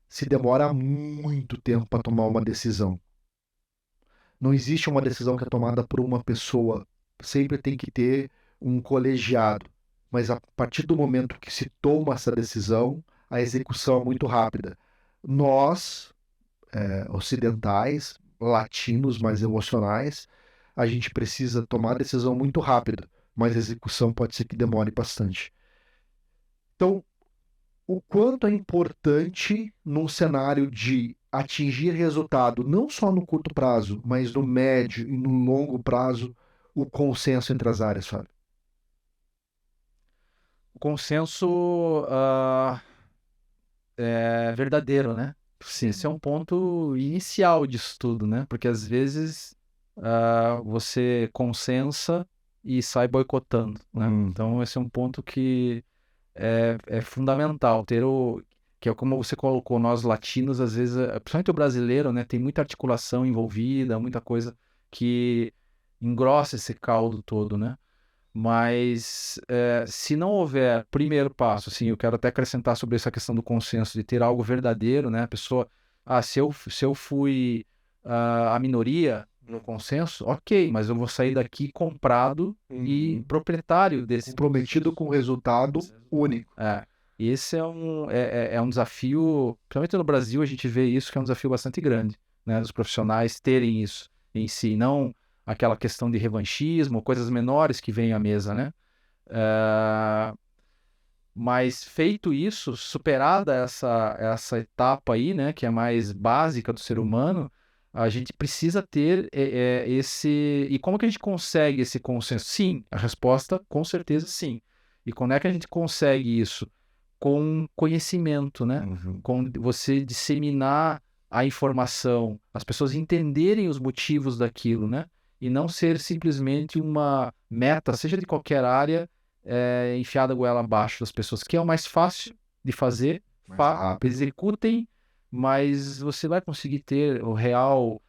Se demora muito tempo para tomar uma decisão. Não existe uma decisão que é tomada por uma pessoa. Sempre tem que ter um colegiado. Mas a partir do momento que se toma essa decisão, a execução é muito rápida. Nós, ocidentais, latinos mais emocionais, a gente precisa tomar a decisão muito rápido, mas a execução pode ser que demore bastante. Então, o quanto é importante num cenário de atingir resultado, não só no curto prazo, mas no médio e no longo prazo, o consenso entre as áreas, Fábio. O consenso é verdadeiro, né? Sim, esse é um ponto inicial disso tudo, né? Porque às vezes você consensa e sai boicotando, né? Então esse é um ponto que é fundamental ter que é como você colocou, nós latinos, às vezes, principalmente o brasileiro, né, tem muita articulação envolvida, muita coisa que engrossa esse caldo todo, né? Mas se não houver primeiro passo, assim, eu quero até acrescentar sobre essa questão do consenso, de ter algo verdadeiro, né? A pessoa, se eu fui a minoria no consenso, ok, mas eu vou sair daqui comprado e proprietário desse. Comprometido com o resultado único. Esse é um desafio, principalmente no Brasil, a gente vê isso, que é um desafio bastante grande, né? Dos profissionais terem isso em si, não aquela questão de revanchismo, coisas menores que vêm à mesa, né? Mas feito isso, superada essa etapa aí, né, que é mais básica do ser humano, a gente precisa ter esse... E como que a gente consegue esse consenso? Sim, a resposta, com certeza, sim. E como é que a gente consegue isso? Com conhecimento, né? Com você disseminar a informação, as pessoas entenderem os motivos daquilo, né? E não ser simplesmente uma meta, seja de qualquer área, enfiada a goela abaixo das pessoas, que é o mais fácil de fazer, executem, mas você vai conseguir ter o real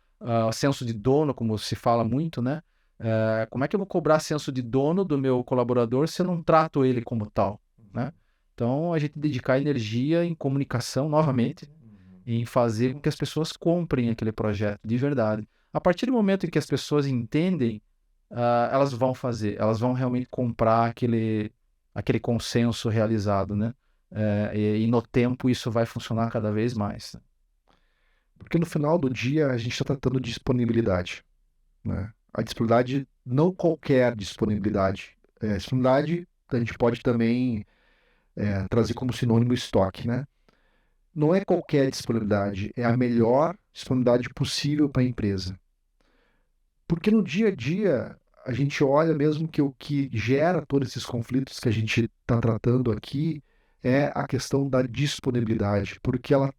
senso de dono, como se fala muito, né? Como é que eu vou cobrar senso de dono do meu colaborador se eu não trato ele como tal, né? Então, a gente dedicar energia em comunicação, novamente, em fazer com que as pessoas comprem aquele projeto de verdade. A partir do momento em que as pessoas entendem, elas vão fazer, elas vão realmente comprar aquele consenso realizado, né? E no tempo isso vai funcionar cada vez mais. Porque no final do dia a gente está tratando de disponibilidade, né? A disponibilidade, não qualquer disponibilidade. Disponibilidade a gente pode também trazer como sinônimo estoque, né? Não é qualquer disponibilidade, é a melhor disponibilidade possível para a empresa. Porque no dia a dia, a gente olha mesmo que o que gera todos esses conflitos que a gente está tratando aqui é a questão da disponibilidade, porque ela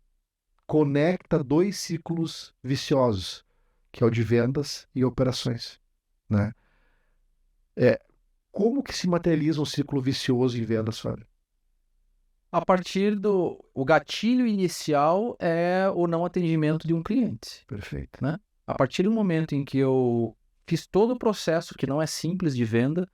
conecta dois ciclos viciosos, que é o de vendas e operações, né? Como que se materializa um ciclo vicioso em vendas, Fábio? A partir o gatilho inicial é o não atendimento de um cliente, Perfeito. né? A partir do momento em que eu fiz todo o processo, que não é simples de venda,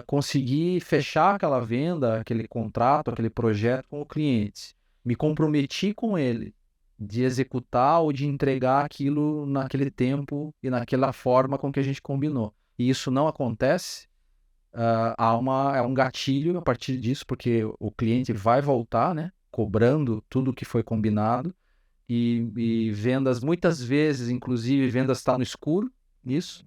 consegui fechar aquela venda, aquele contrato, aquele projeto com o cliente, me comprometi com ele de executar ou de entregar aquilo naquele tempo e naquela forma com que a gente combinou. E isso não acontece, é um gatilho a partir disso, porque o cliente vai voltar, né, cobrando tudo o que foi combinado, e vendas, muitas vezes, inclusive, vendas está no escuro, nisso.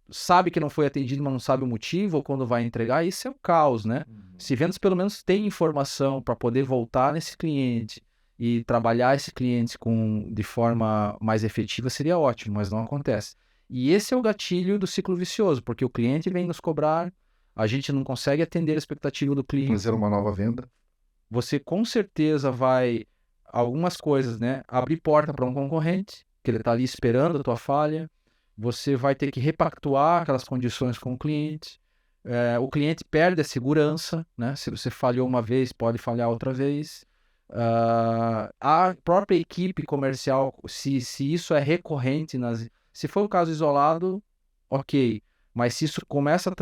Sabe que não foi atendido, mas não sabe o motivo, ou quando vai entregar, isso é o caos, né? Se vendas pelo menos tem informação para poder voltar nesse cliente e trabalhar esse cliente de forma mais efetiva, seria ótimo, mas não acontece. E esse é o gatilho do ciclo vicioso, porque o cliente vem nos cobrar, a gente não consegue atender a expectativa do cliente. Fazer uma nova venda. Você com certeza vai, algumas coisas, né? Abrir porta para um concorrente, que ele está ali esperando a tua falha. Você vai ter que repactuar aquelas condições com o cliente. O cliente perde a segurança, né? Se você falhou uma vez, pode falhar outra vez. A própria equipe comercial, se isso é recorrente, se for o caso isolado, ok. Mas se isso começa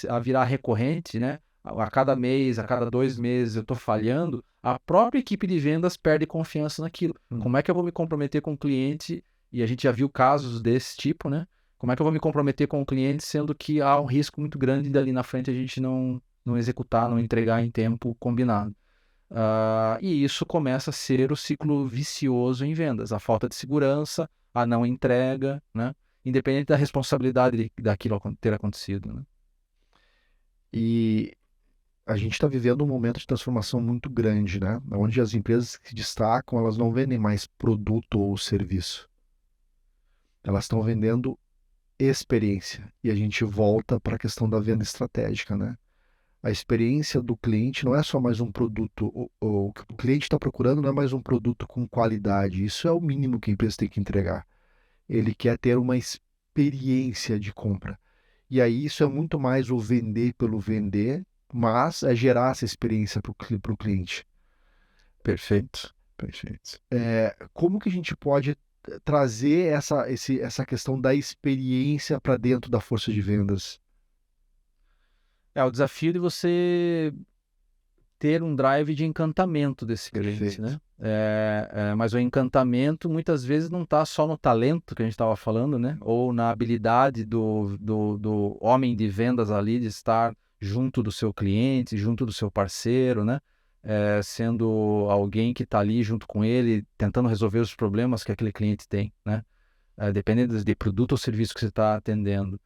a virar recorrente, né? A cada mês, a cada 2 meses eu estou falhando, a própria equipe de vendas perde confiança naquilo. Como é que eu vou me comprometer com o cliente? E a gente já viu casos desse tipo, né? Como é que eu vou me comprometer com o cliente, sendo que há um risco muito grande dali na frente a gente não executar, não entregar em tempo combinado. E isso começa a ser o ciclo vicioso em vendas. A falta de segurança, a não entrega, né? Independente da responsabilidade daquilo ter acontecido, né? E a gente está vivendo um momento de transformação muito grande, né? Onde as empresas que se destacam, elas não vendem mais produto ou serviço. Elas estão vendendo experiência. E a gente volta para a questão da venda estratégica, né? A experiência do cliente não é só mais um produto. O que o cliente está procurando não é mais um produto com qualidade. Isso é o mínimo que a empresa tem que entregar. Ele quer ter uma experiência de compra. E aí isso é muito mais o vender pelo vender, mas é gerar essa experiência para o cliente. Perfeito. Perfeito. Como que a gente pode trazer essa questão da experiência para dentro da força de vendas? O desafio de você ter um drive de encantamento desse cliente, Perfeito. né? Mas o encantamento muitas vezes não está só no talento que a gente estava falando, né? Ou na habilidade do homem de vendas ali de estar junto do seu cliente, junto do seu parceiro, né? Sendo alguém que está ali junto com ele, tentando resolver os problemas que aquele cliente tem, né? dependendo de produto ou serviço que você está atendendo.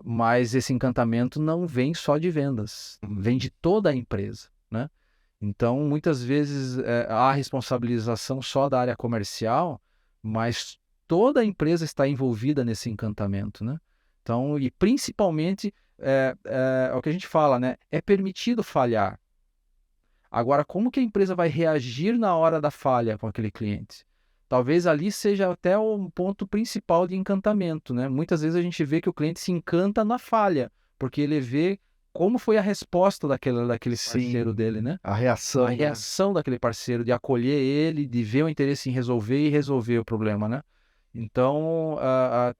Mas esse encantamento não vem só de vendas, vem de toda a empresa, né? Então, muitas vezes há responsabilização só da área comercial, mas toda a empresa está envolvida nesse encantamento, né? Então, e principalmente, é o que a gente fala, né? É permitido falhar. Agora, como que a empresa vai reagir na hora da falha com aquele cliente? Talvez ali seja até o ponto principal de encantamento, né? Muitas vezes a gente vê que o cliente se encanta na falha, porque ele vê como foi a resposta daquele parceiro dele, né? A reação, A reação daquele parceiro, de acolher ele, de ver o interesse em resolver e resolver o problema, né? Então,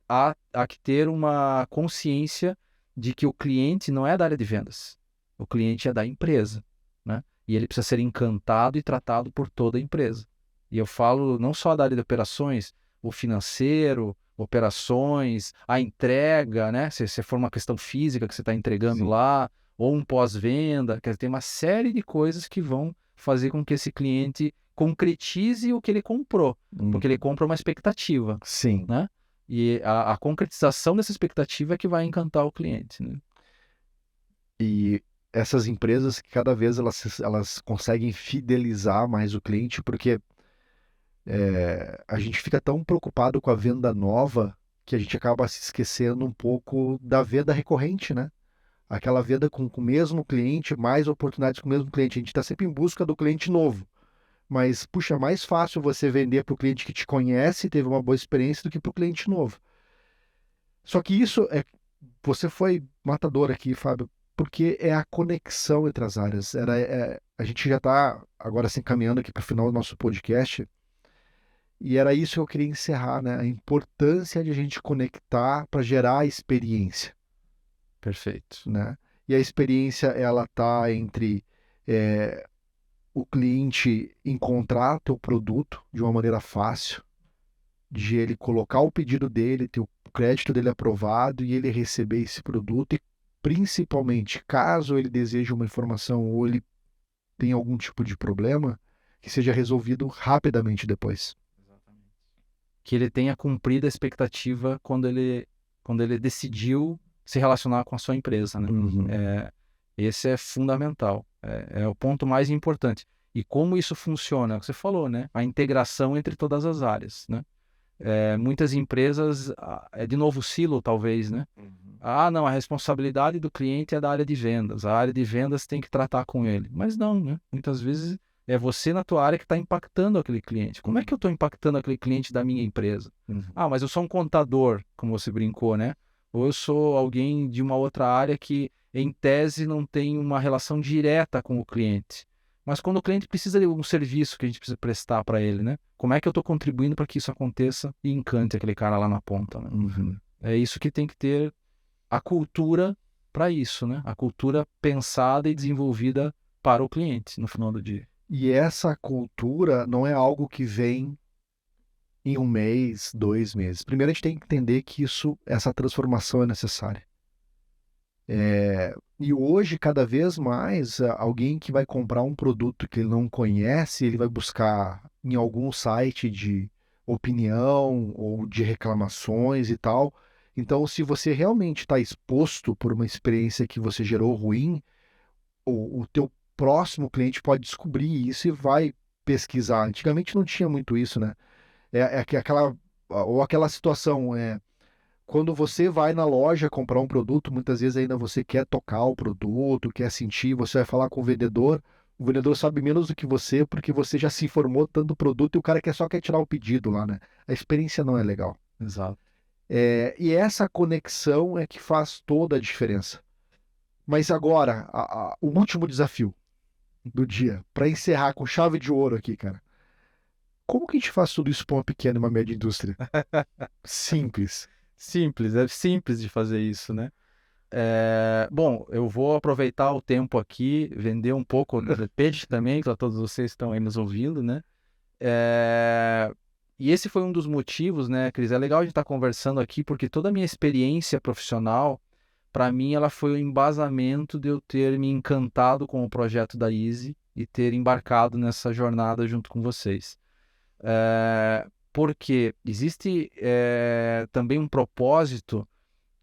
há que ter uma consciência de que o cliente não é da área de vendas, o cliente é da empresa, né? E ele precisa ser encantado e tratado por toda a empresa. E eu falo não só da área de operações, o financeiro, operações, a entrega, né? Se for uma questão física que você está entregando lá, ou um pós-venda, quer dizer, tem uma série de coisas que vão fazer com que esse cliente concretize o que ele comprou, porque ele compra uma expectativa, Sim. né? E a concretização dessa expectativa é que vai encantar o cliente, né? E essas empresas, cada vez elas conseguem fidelizar mais o cliente, porque a gente fica tão preocupado com a venda nova que a gente acaba se esquecendo um pouco da venda recorrente, né? Aquela venda com o mesmo cliente, mais oportunidades com o mesmo cliente. A gente está sempre em busca do cliente novo. Mas, puxa, é mais fácil você vender para o cliente que te conhece, teve uma boa experiência, do que para o cliente novo. Só que você foi matador aqui, Fábio, porque é a conexão entre as áreas. A gente já está agora se encaminhando aqui para o final do nosso podcast, e era isso que eu queria encerrar, né? A importância de a gente conectar para gerar a experiência, Perfeito. né? E a experiência, ela tá entre o cliente encontrar teu produto de uma maneira fácil, de ele colocar o pedido dele, ter o crédito dele aprovado e ele receber esse produto, e principalmente, caso ele deseje uma informação ou ele tenha algum tipo de problema, que seja resolvido rapidamente depois. Que ele tenha cumprido a expectativa quando ele decidiu se relacionar com a sua empresa, né? Esse é fundamental, é o ponto mais importante. E como isso funciona? É o que você falou, né? A integração entre todas as áreas, né? Muitas empresas, é de novo silo, talvez, né? Não, a responsabilidade do cliente é da área de vendas. A área de vendas tem que tratar com ele. Mas não, né? Muitas vezes é você na tua área que está impactando aquele cliente. Como é que eu estou impactando aquele cliente da minha empresa? Mas eu sou um contador, como você brincou, né? Ou eu sou alguém de uma outra área que, em tese, não tem uma relação direta com o cliente. Mas quando o cliente precisa de um serviço que a gente precisa prestar para ele, né? Como é que eu estou contribuindo para que isso aconteça e encante aquele cara lá na ponta, né? É isso que tem que ter a cultura para isso, né? A cultura pensada e desenvolvida para o cliente no final do dia. E essa cultura não é algo que vem em 1 mês, 2 meses. Primeiro a gente tem que entender que essa transformação é necessária. E hoje, cada vez mais, alguém que vai comprar um produto que ele não conhece, ele vai buscar em algum site de opinião ou de reclamações e tal. Então, se você realmente está exposto por uma experiência que você gerou ruim, o teu próximo cliente pode descobrir isso e vai pesquisar. Antigamente não tinha muito isso, né? Aquela situação, quando você vai na loja comprar um produto, muitas vezes ainda você quer tocar o produto, quer sentir, você vai falar com o vendedor sabe menos do que você, porque você já se informou tanto do produto e o cara só quer tirar o pedido lá, né? A experiência não é legal. Exato. E essa conexão é que faz toda a diferença. Mas agora, o último desafio do dia, para encerrar com chave de ouro aqui, cara. Como que a gente faz tudo isso para uma pequena e uma média indústria? Simples. Simples, é simples de fazer isso, né? Bom, eu vou aproveitar o tempo aqui, vender um pouco de peixe também, para todos vocês que estão aí nos ouvindo, né? E esse foi um dos motivos, né, Cris? É legal a gente estar conversando aqui, porque toda a minha experiência profissional, para mim, ela foi o embasamento de eu ter me encantado com o projeto da Easy e ter embarcado nessa jornada junto com vocês. porque existe também um propósito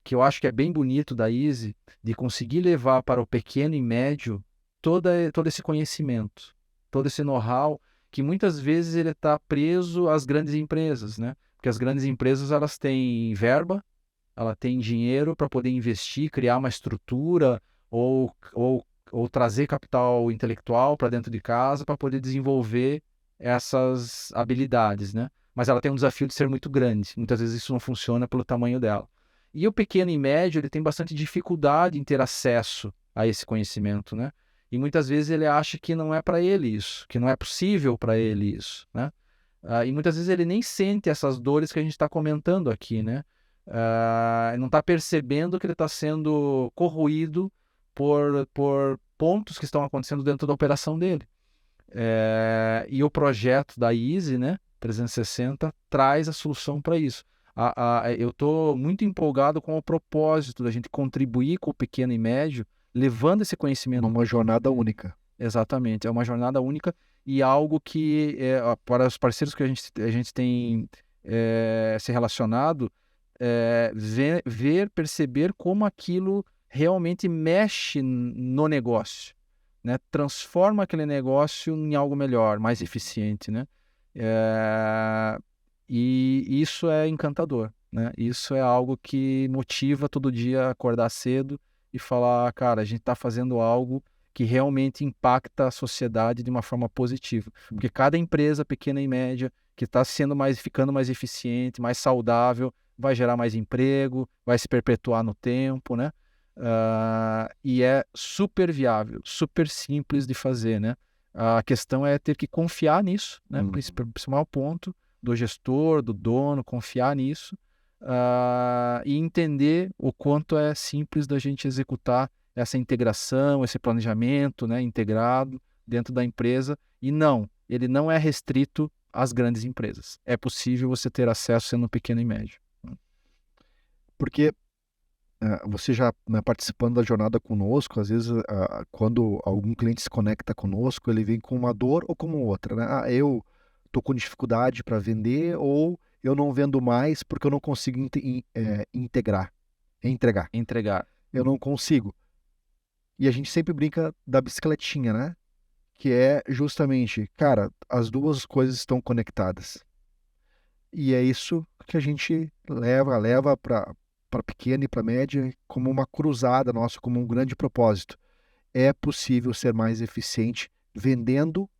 que eu acho que é bem bonito da Easy, de conseguir levar para o pequeno e médio todo esse conhecimento, todo esse know-how, que muitas vezes ele está preso às grandes empresas, né? Porque as grandes empresas, elas têm verba, ela tem dinheiro para poder investir, criar uma estrutura ou trazer capital intelectual para dentro de casa para poder desenvolver essas habilidades, né? Mas ela tem um desafio de ser muito grande. Muitas vezes isso não funciona pelo tamanho dela. E o pequeno e médio, ele tem bastante dificuldade em ter acesso a esse conhecimento, né? E muitas vezes ele acha que não é para ele isso, que não é possível para ele isso, né? E muitas vezes ele nem sente essas dores que a gente está comentando aqui, né? Não está percebendo que ele está sendo corroído por pontos que estão acontecendo dentro da operação dele. E o projeto da Easy, né, 360, traz a solução para isso. Eu estou muito empolgado com o propósito da gente contribuir com o pequeno e médio, levando esse conhecimento. Uma jornada única. Exatamente, é uma jornada única e algo que, para os parceiros que a gente tem se relacionado, perceber como aquilo realmente mexe no negócio, né? Transforma aquele negócio em algo melhor, mais eficiente, né? E isso é encantador, né? Isso é algo que motiva todo dia a acordar cedo e falar, cara, a gente está fazendo algo que realmente impacta a sociedade de uma forma positiva. Porque cada empresa, pequena e média, que está ficando mais eficiente, mais saudável, vai gerar mais emprego, vai se perpetuar no tempo, né? E é super viável, super simples de fazer, né? A questão é ter que confiar nisso, né? Principal ponto do gestor, do dono, confiar nisso e entender o quanto é simples da gente executar essa integração, esse planejamento, né, integrado dentro da empresa. E não, ele não é restrito às grandes empresas. É possível você ter acesso sendo pequeno e médio. Porque você já, né, participando da jornada conosco, às vezes quando algum cliente se conecta conosco, ele vem com uma dor ou com outra, né? Eu estou com dificuldade para vender ou eu não vendo mais porque eu não consigo entregar. Eu não consigo. E a gente sempre brinca da bicicletinha, né? Que é justamente, cara, as duas coisas estão conectadas. E é isso que a gente leva para pequena e para média como uma cruzada nossa, como um grande propósito. É possível ser mais eficiente vendendo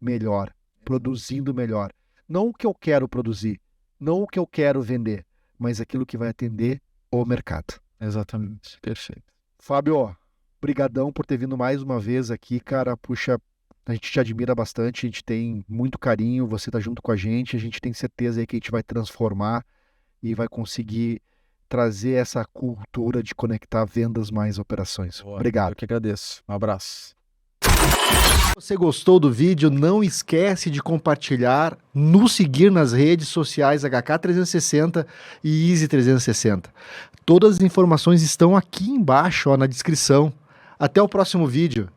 melhor, produzindo melhor. Não o que eu quero produzir, não o que eu quero vender, mas aquilo que vai atender o mercado. Exatamente, perfeito. Fábio, brigadão por ter vindo mais uma vez aqui, cara. Puxa, a gente te admira bastante, a gente tem muito carinho, você tá junto com a gente tem certeza aí que a gente vai transformar e vai conseguir trazer essa cultura de conectar vendas mais operações. Boa, Obrigado. eu que agradeço. Um abraço. Se você gostou do vídeo, não esquece de compartilhar, nos seguir nas redes sociais HK360 e Easy360. Todas as informações estão aqui embaixo, na descrição. Até o próximo vídeo.